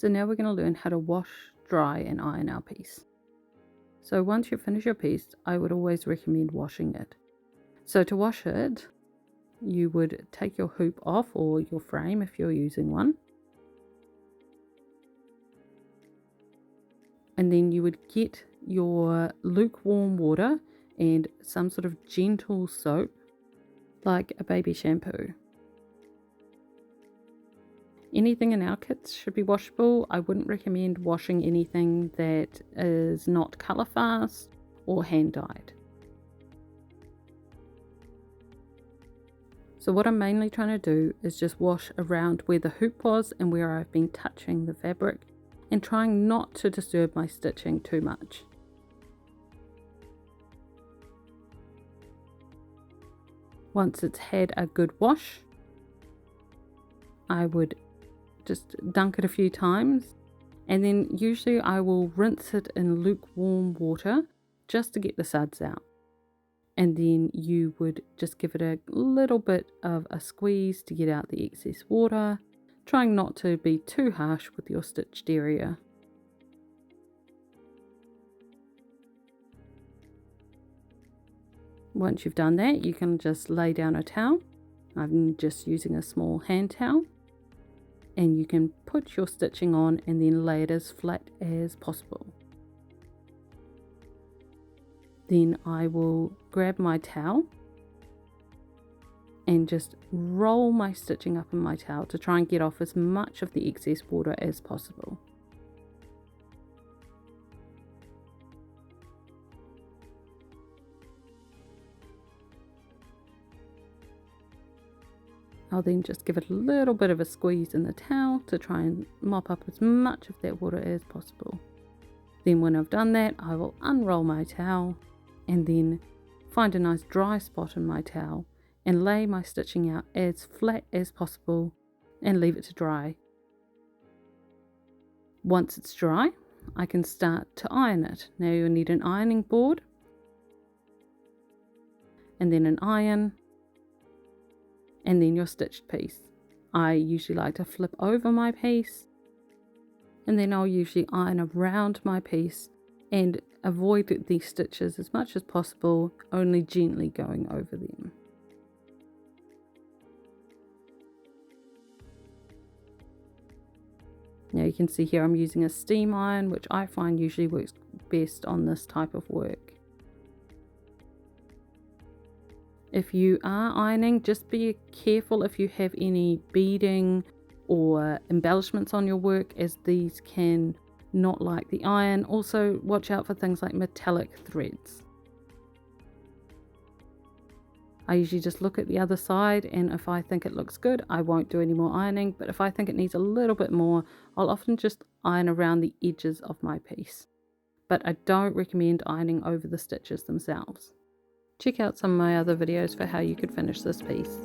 So now we're going to learn how to wash, dry and iron our piece. So once you finish your piece, I would always recommend washing it. So to wash it, you would take your hoop off, or your frame if you're using one. And then you would get your lukewarm water and some sort of gentle soap, like a baby shampoo. Anything in our kits should be washable. I wouldn't recommend washing anything that is not colour fast or hand dyed. So what I'm mainly trying to do is just wash around where the hoop was and where I've been touching the fabric, and trying not to disturb my stitching too much. Once it's had a good wash, I would just dunk it a few times, and then usually I will rinse it in lukewarm water just to get the suds out. And then you would just give it a little bit of a squeeze to get out the excess water, trying not to be too harsh with your stitched area. Once you've done that, you can just lay down a towel. I'm just using a small hand towel. And you can put your stitching on and then lay it as flat as possible. Then I will grab my towel and just roll my stitching up in my towel to try and get off as much of the excess water as possible. I'll then just give it a little bit of a squeeze in the towel to try and mop up as much of that water as possible. Then when I've done that, I will unroll my towel and then find a nice dry spot in my towel and lay my stitching out as flat as possible and leave it to dry. Once it's dry, I can start to iron it. Now you'll need an ironing board and then an iron, and then your stitched piece. I usually like to flip over my piece, and then I'll usually iron around my piece and avoid the stitches as much as possible, only gently going over them. Now you can see here I'm using a steam iron, which I find usually works best on this type of work. If you are ironing, just be careful if you have any beading or embellishments on your work, as these can not like the iron. Also watch out for things like metallic threads. I usually just look at the other side, and if I think it looks good, I won't do any more ironing, but if I think it needs a little bit more, I'll often just iron around the edges of my piece. But I don't recommend ironing over the stitches themselves. Check out some of my other videos for how you could finish this piece.